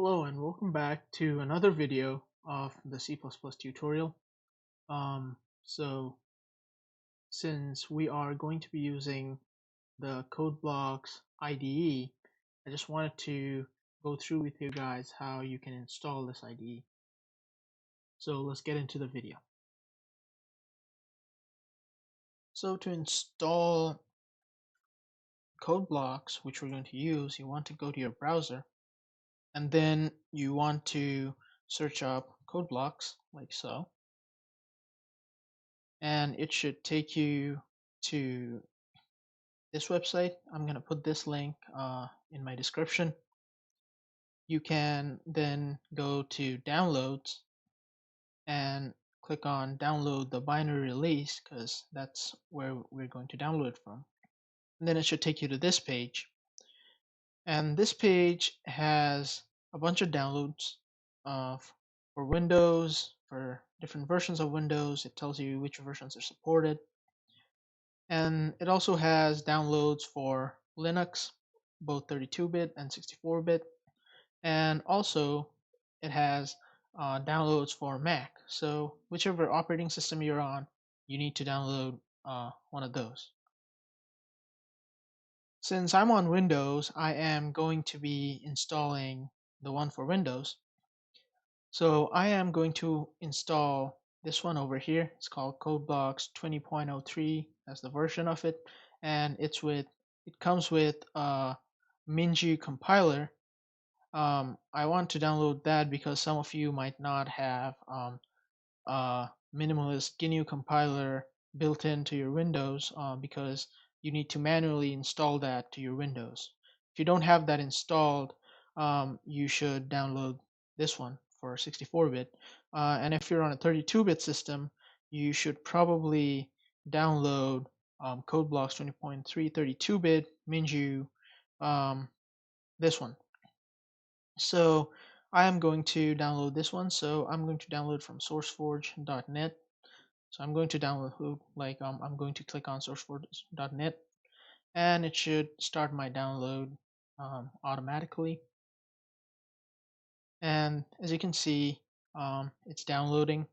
Hello and welcome back to another video of the C++ tutorial. So since we are going to be using the code blocks IDE, I just wanted to go through with you guys how you can install this IDE. So let's get into the video. So to install code blocks, which we're going to use, you want to go to your browser and then you want to search up code blocks like so. And it should take you to this website. I'm going to put this link in my description. You can then go to downloads and click on download the binary release because that's where we're going to download it from. And then it should take you to this page. And this page has a bunch of downloads for Windows, for different versions of Windows. It tells you which versions are supported. And it also has downloads for Linux, both 32-bit and 64-bit. And also it has downloads for Mac. So whichever operating system you're on, you need to download one of those. Since I'm on Windows, I am going to be installing the one for Windows. So I am going to install this one over here. It's called CodeBlocks 20.03. That's the version of it, and it comes with a Minju compiler. I want to download that because some of you might not have a minimalist GNU compiler built into your Windows because you need to manually install that to your Windows. If you don't have that installed, you should download this one for 64-bit. And if you're on a 32-bit system, you should probably download CodeBlocks 20.3 32-bit Minju, this one. So I am going to download this one. So I'm going to download from sourceforge.net. So I'm going to download, I'm going to click on sourceforge.net and it should start my download automatically. And as you can see, it's downloading.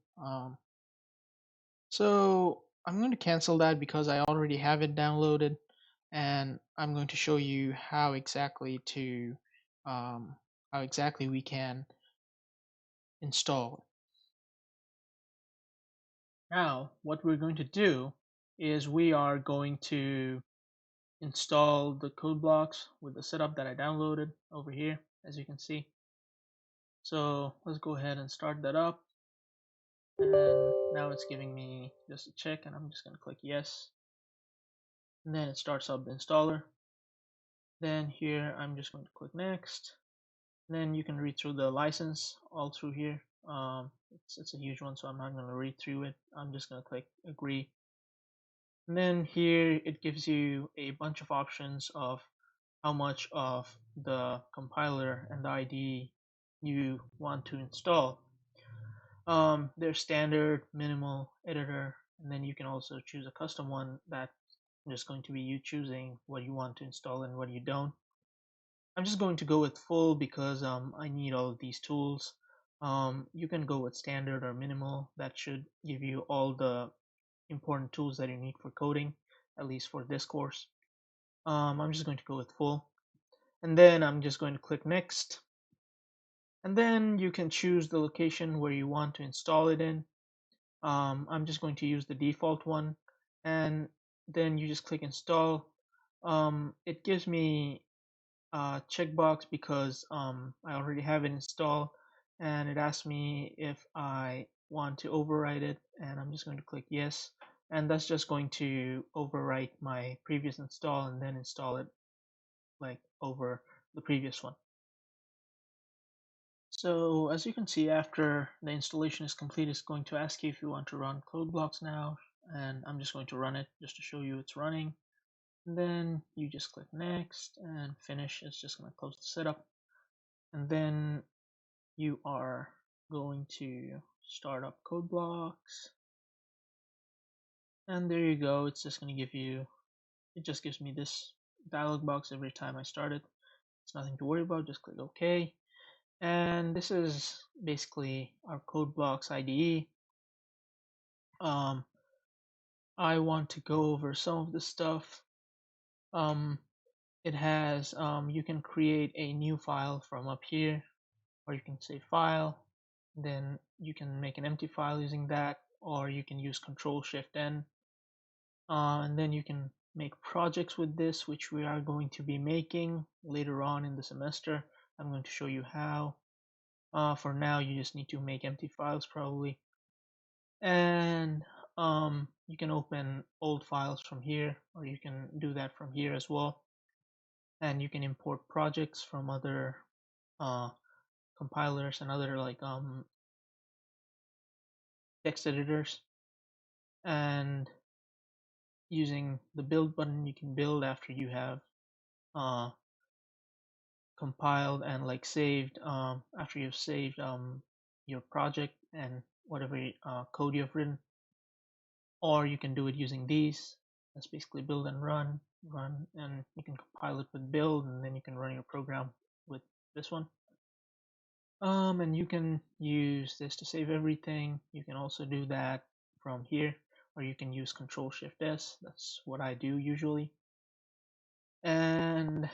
So I'm going to cancel that because I already have it downloaded, and I'm going to show you how exactly we can install. Now, what we're going to do is we are going to install the code blocks with the setup that I downloaded over here, as you can see. So let's go ahead and start that up. And now it's giving me just a check, and I'm just going to click yes. And then it starts up the installer. Then here I'm just going to click next. Then you can read through the license all through here. It's a huge one, so I'm not going to read through it. I'm just going to click agree. And then here it gives you a bunch of options of how much of the compiler and the IDE you want to install. There's standard, minimal, editor, and then you can also choose a custom one that's just going to be you choosing what you want to install and what you don't. I'm just going to go with full because I need all of these tools. You can go with standard or minimal. That should give you all the important tools that you need for coding, at least for this course. I'm just going to go with full. And then I'm just going to click next. And then you can choose the location where you want to install it in. I'm just going to use the default one. And then you just click install. It gives me a checkbox because I already have it installed, and it asks me if I want to overwrite it, and I'm just going to click yes, and that's just going to overwrite my previous install and then install it like over the previous one. So as you can see, after the installation is complete, it's going to ask you if you want to run code blocks now, and I'm just going to run it just to show you it's running. And then you just click next and finish. It's just going to close the setup, and then you are going to start up code blocks, and there you go. It's just going to give you, it just gives me this dialog box every time I start it. It's nothing to worry about. Just click OK, And this is basically our code blocks IDE. Um, I want to go over some of the stuff. Um, it has, you can create a new file from up here, or you can say file, then you can make an empty file using that, or you can use Control Shift N, and then you can make projects with this, which we are going to be making later on in the semester. I'm going to show you how. For now, you just need to make empty files probably, and you can open old files from here, or you can do that from here as well, and you can import projects from other uh, compilers and other like text editors, and using the build button you can build after you have uh, compiled and like saved, after you've saved your project and whatever code you have written, or you can do it using these. That's basically build and run, and you can compile it with build, and then you can run your program with this one. And you can use this to save everything. You can also do that from here, or you can use Control Shift S. That's what I do usually. And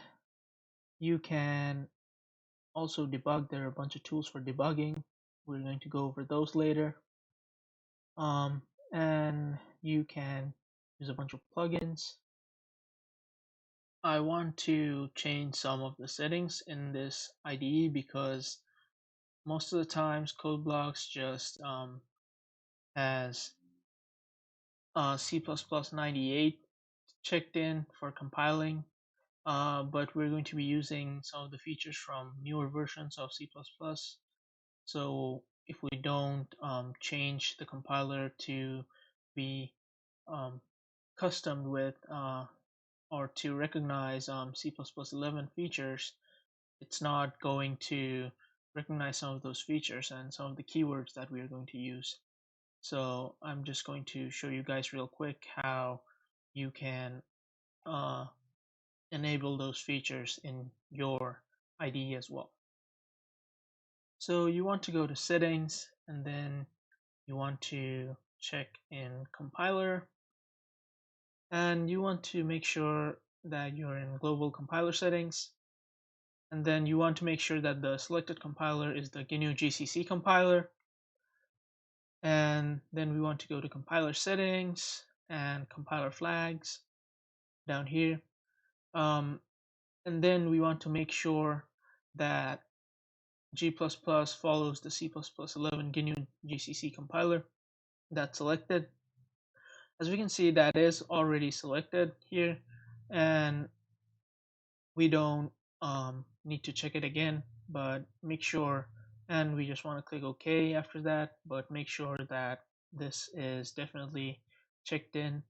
you can also debug. There are a bunch of tools for debugging. We're going to go over those later. And you can use a bunch of plugins. I want to change some of the settings in this IDE because most of the times code blocks just has C++98 checked in for compiling, but we're going to be using some of the features from newer versions of C++. So if we don't change the compiler to be custom with or to recognize C++11 features, it's not going to recognize some of those features and some of the keywords that we are going to use. So I'm just going to show you guys real quick how you can uh, enable those features in your IDE as well. So you want to go to settings, and then you want to check in compiler, and you want to make sure that you're in global compiler settings, and then you want to make sure that the selected compiler is the GNU GCC compiler, and then we want to go to compiler settings and compiler flags down here, and then we want to make sure that G++ follows the C++11 GNU GCC compiler. That's selected. As we can see, that is already selected here, and we don't need to check it again, but make sure, and we just want to click OK after that, but make sure that this is definitely checked in.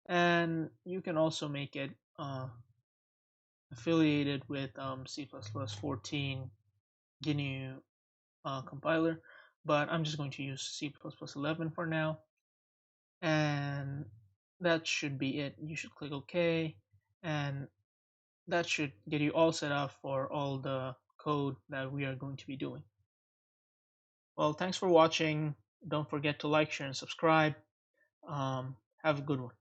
And you can also make it affiliated with C++14 GNU compiler, but I'm just going to use C++11 for now, and that should be it. You should click OK, and that should get you all set up for all the code that we are going to be doing. Well, thanks for watching. Don't forget to like, share, and subscribe. Have a good one.